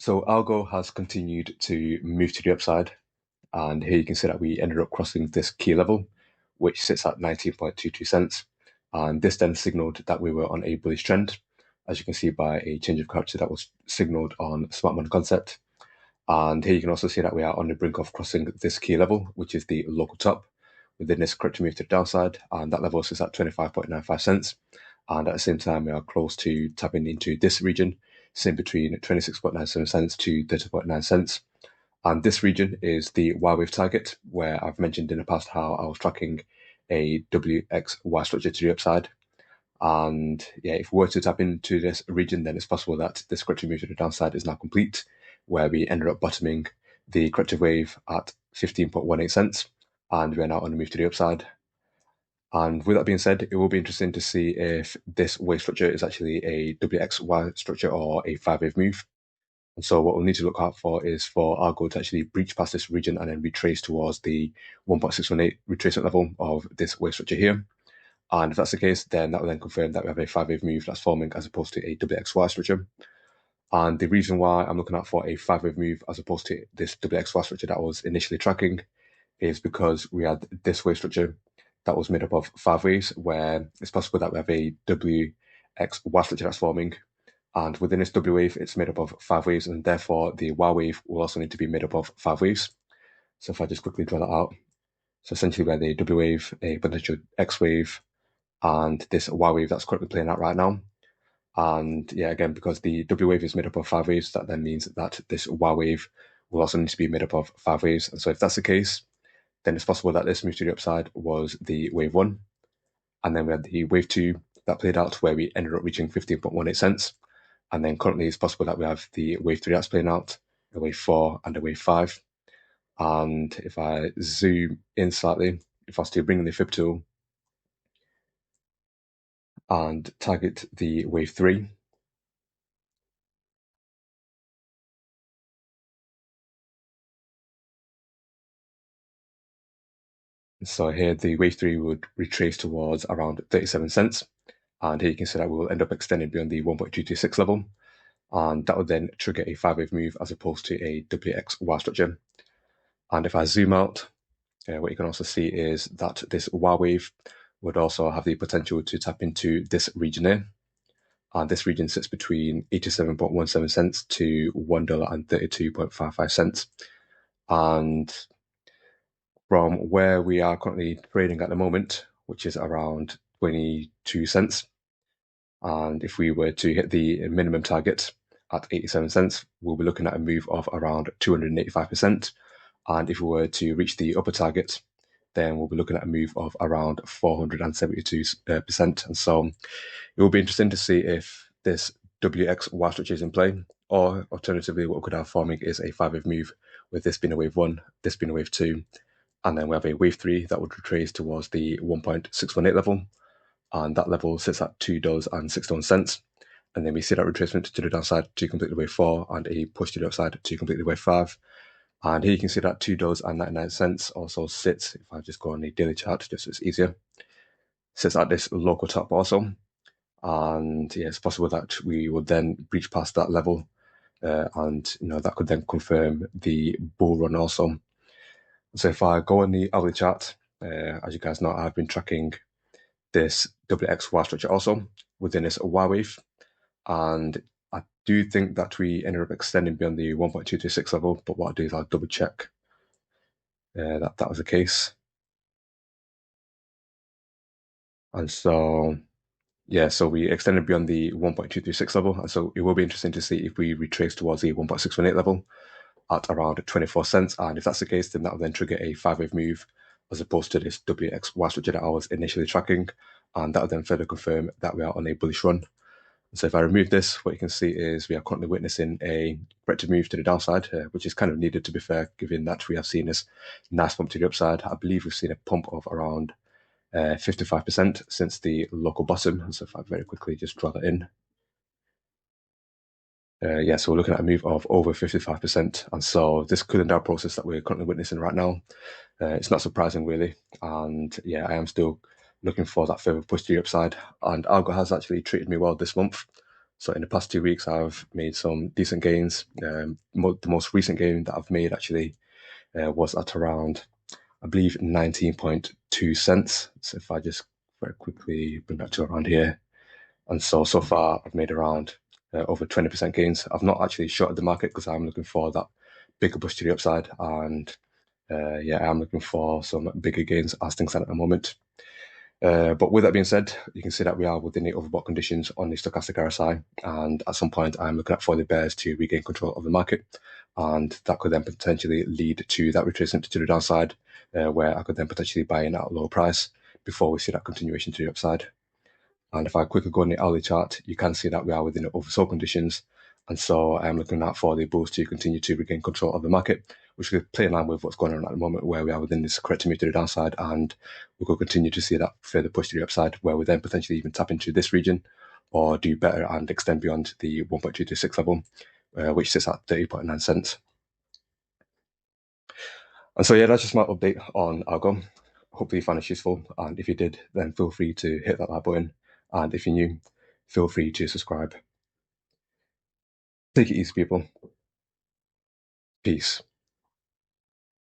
So ALGO has continued to move to the upside, and here you can see that we ended up crossing this key level, which sits at 19.22 cents. And this then signaled that we were on a bullish trend, as you can see by a change of character that was signaled on Smart Money Concept. And here you can also see that we are on the brink of crossing this key level, which is the local top within this corrective move to the downside, and that level sits at 25.95 cents. And at the same time, we are close to tapping into this region, sitting between 26.97 cents to 30.9 cents. And this region is the Y wave target, where I've mentioned in the past how I was tracking a WXY structure to the upside. And yeah, if we were to tap into this region, then it's possible that this corrective move to the downside is now complete, where we ended up bottoming the corrective wave at 15.18 cents, and we're now on the move to the upside. And with that being said, it will be interesting to see if this wave structure is actually a WXY structure or a 5-wave move. And so what we'll need to look out for is for ALGO to actually breach past this region and then retrace towards the 1.618 retracement level of this wave structure here. And if that's the case, then that will then confirm that we have a 5-wave move that's forming as opposed to a WXY structure. And the reason why I'm looking out for a 5-wave move as opposed to this WXY structure that I was initially tracking is because we had this wave structure that was made up of 5 waves, where it's possible that we have a WXY structure that's forming. And within this W wave, it's made up of 5 waves, and therefore the Y wave will also need to be made up of 5 waves. So if I just quickly draw that out, so essentially we have a W wave, a potential X wave, and this Y wave that's currently playing out right now. And yeah, again, because the W wave is made up of 5 waves, that then means that this Y wave will also need to be made up of 5 waves. And so if that's the case, then it's possible that this move to the upside was the wave 1. And then we had the wave 2 that played out where we ended up reaching 15.18 cents. And then currently it's possible that we have the wave 3 that's playing out, a wave 4 and a wave 5. And if I zoom in slightly, if I was to bring in the Fib tool and target the wave 3, so here the wave 3 would retrace towards around 37 cents. And here you can see that we will end up extending beyond the 1.226 level. And that would then trigger a 5-wave move as opposed to a WXY structure. And if I zoom out, what you can also see is that this Y wave would also have the potential to tap into this region here. And this region sits between 87.17 cents to $1.32.55 cents. And from where we are currently trading at the moment, which is around 22 cents, and if we were to hit the minimum target at 87 cents, we'll be looking at a move of around 285%. And if we were to reach the upper target, then we'll be looking at a move of around 472%. And so it will be interesting to see if this WXY structure is in play, or alternatively, what we could have forming is a 5-wave move, with this being a wave 1, this being a wave 2, and then we have a wave 3 that would retrace towards the 1.618 level, and that level sits at $2.61. And then we see that retracement to the downside to complete the wave 4 and a push to the upside to complete the wave 5. And here you can see that $2.99 also sits, if I just go on the daily chart, just so it's easier, sits at this local top also. And yeah, it's possible that we would then breach past that level, and that could then confirm the bull run also. So if I go on the hourly chart, as you guys know, I've been tracking this WXY structure also within this Y wave, and I do think that we ended up extending beyond the 1.226 level, but what I'll do is I'll double check that was the case. And so yeah, so we extended beyond the 1.236 level, and so it will be interesting to see if we retrace towards the 1.618 level at around 24 cents. And if that's the case, then that will then trigger a 5-wave move as opposed to this WXY structure that I was initially tracking, and that will then further confirm that we are on a bullish run. So if I remove this, what you can see is we are currently witnessing a corrective move to the downside, which is kind of needed, to be fair, given that we have seen this nice pump to the upside. I believe we've seen a pump of around 55% since the local bottom. So if I very quickly just draw that in. Yeah, so we're looking at a move of over 55%. And so this cooling down process that we're currently witnessing right now, it's not surprising really. And yeah, I am still looking for that further push to the upside. And ALGO has actually treated me well this month. So in the past 2 weeks, I've made some decent gains. The most recent gain that I've made actually was at around, I believe, 19.2 cents. So if I just very quickly bring that to around here. And so far, I've made around over 20% gains. I've not actually shorted the market because I'm looking for that bigger push to the upside. And I'm looking for some bigger gains as things stand at the moment. But with that being said, you can see that we are within the overbought conditions on the stochastic RSI, and at some point I'm looking at for the bears to regain control of the market, and that could then potentially lead to that retracement to the downside, where I could then potentially buy in at a lower price before we see that continuation to the upside. And if I quickly go on the hourly chart, you can see that we are within the oversold conditions. And so I'm looking at for the bulls to continue to regain control of the market, which could play in line with what's going on at the moment, where we are within this corrective move to the downside. And we could continue to see that further push to the upside, where we then potentially even tap into this region or do better and extend beyond the 1.226 level, which sits at 30.9 cents. And so, that's just my update on ALGO. Hopefully you found it useful. And if you did, then feel free to hit that like button. And if you're new, feel free to subscribe. Take it easy, people. Peace.